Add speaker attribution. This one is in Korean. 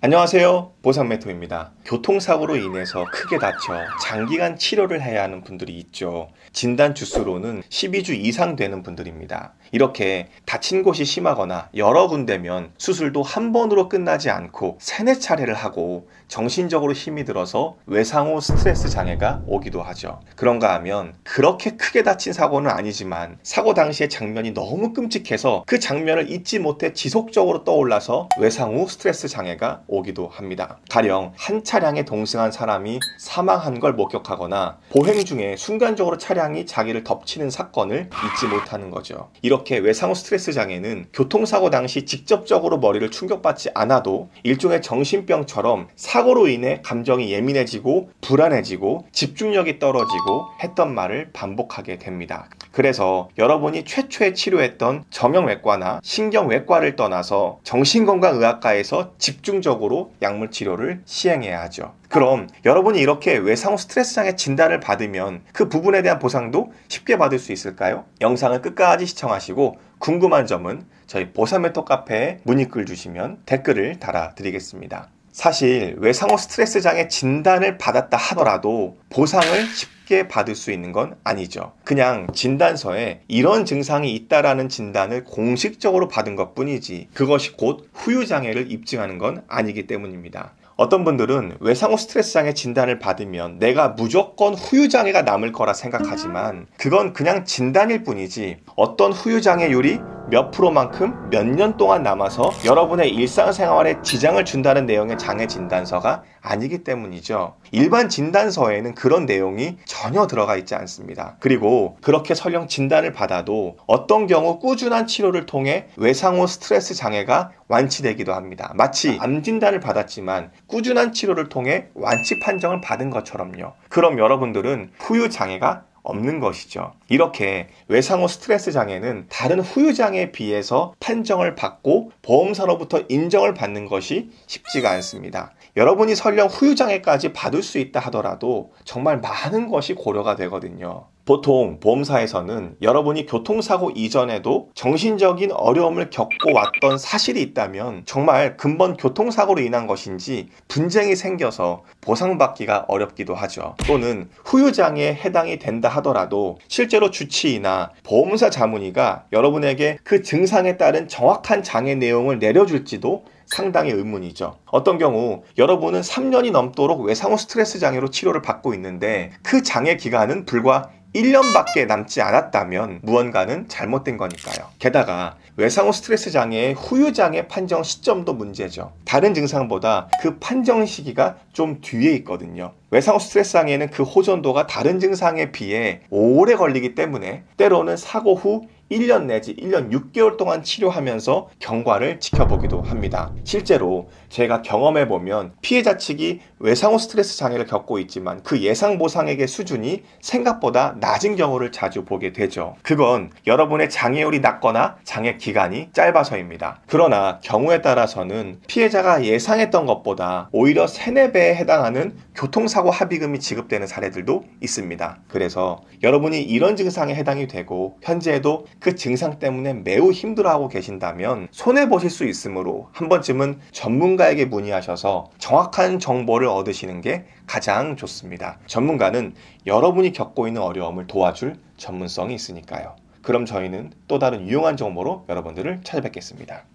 Speaker 1: 안녕하세요, 보상메토입니다. 교통사고로 인해서 크게 다쳐 장기간 치료를 해야 하는 분들이 있죠. 진단 주수로는 12주 이상 되는 분들입니다. 이렇게 다친 곳이 심하거나 여러 군데면 수술도 한 번으로 끝나지 않고 3-4차례를 하고 정신적으로 힘이 들어서 외상후 스트레스 장애가 오기도 하죠. 그런가 하면 그렇게 크게 다친 사고는 아니지만 사고 당시의 장면이 너무 끔찍해서 그 장면을 잊지 못해 지속적으로 떠올라서 외상후 스트레스 장애가 오기도 합니다. 가령 한 차량에 동승한 사람이 사망한 걸 목격하거나 보행 중에 순간적으로 차량이 자기를 덮치는 사건을 잊지 못하는 거죠. 이렇게 외상후 스트레스 장애는 교통사고 당시 직접적으로 머리를 충격받지 않아도 일종의 정신병처럼 사고로 인해 감정이 예민해지고 불안해지고 집중력이 떨어지고 했던 말을 반복하게 됩니다. 그래서 여러분이 최초에 치료했던 정형외과나 신경외과를 떠나서 정신건강의학과에서 집중적으로 약물 치료를 시행해야 하죠. 그럼 여러분이 이렇게 외상후 스트레스 장애 진단을 받으면 그 부분에 대한 보상도 쉽게 받을 수 있을까요? 영상을 끝까지 시청하시고 궁금한 점은 저희 보상메토 카페에 문의글 주시면 댓글을 달아드리겠습니다. 사실 외상후 스트레스 장애 진단을 받았다 하더라도 보상을 쉽게 받을 수 있는 건 아니죠. 그냥 진단서에 이런 증상이 있다라는 진단을 공식적으로 받은 것 뿐이지 그것이 곧 후유장애를 입증하는 건 아니기 때문입니다. 어떤 분들은 외상후 스트레스 장애 진단을 받으면 내가 무조건 후유장애가 남을 거라 생각하지만 그건 그냥 진단일 뿐이지 어떤 후유장애율이 몇 프로만큼 몇 년 동안 남아서 여러분의 일상생활에 지장을 준다는 내용의 장애 진단서가 아니기 때문이죠. 일반 진단서에는 그런 내용이 전혀 들어가 있지 않습니다. 그리고 그렇게 설령 진단을 받아도 어떤 경우 꾸준한 치료를 통해 외상후 스트레스 장애가 완치되기도 합니다. 마치 암 진단을 받았지만 꾸준한 치료를 통해 완치 판정을 받은 것처럼요. 그럼 여러분들은 후유 장애가 없는 것이죠. 이렇게 외상후 스트레스 장애는 다른 후유 장애에 비해서 판정을 받고 보험사로부터 인정을 받는 것이 쉽지가 않습니다. 여러분이 설령 후유 장애까지 받을 수 있다 하더라도 정말 많은 것이 고려가 되거든요. 보통 보험사에서는 여러분이 교통사고 이전에도 정신적인 어려움을 겪고 왔던 사실이 있다면 정말 근본 교통사고로 인한 것인지 분쟁이 생겨서 보상받기가 어렵기도 하죠. 또는 후유장애에 해당이 된다 하더라도 실제로 주치의나 보험사 자문의가 여러분에게 그 증상에 따른 정확한 장애 내용을 내려줄지도 상당히 의문이죠. 어떤 경우 여러분은 3년이 넘도록 외상후 스트레스 장애로 치료를 받고 있는데 그 장애 기간은 불과 1년밖에 남지 않았다면 무언가는 잘못된 거니까요. 게다가 외상후 스트레스 장애의 후유장애 판정 시점도 문제죠. 다른 증상보다 그 판정 시기가 좀 뒤에 있거든요. 외상후 스트레스 장애는 그 호전도가 다른 증상에 비해 오래 걸리기 때문에 때로는 사고 후 1년 내지 1년 6개월 동안 치료하면서 경과를 지켜보기도 합니다. 실제로 제가 경험해보면 피해자 측이 외상후 스트레스 장애를 겪고 있지만 그 예상 보상액의 수준이 생각보다 낮은 경우를 자주 보게 되죠. 그건 여러분의 장애율이 낮거나 장애 기간이 짧아서입니다. 그러나 경우에 따라서는 피해자가 예상했던 것보다 오히려 3-4배에 해당하는 교통사고 합의금이 지급되는 사례들도 있습니다. 그래서 여러분이 이런 증상에 해당이 되고 현재에도 그 증상 때문에 매우 힘들어하고 계신다면 손해보실 수 있으므로 한 번쯤은 전문가에게 문의하셔서 정확한 정보를 얻으시는 게 가장 좋습니다. 전문가는 여러분이 겪고 있는 어려움을 도와줄 전문성이 있으니까요. 그럼 저희는 또 다른 유용한 정보로 여러분들을 찾아뵙겠습니다.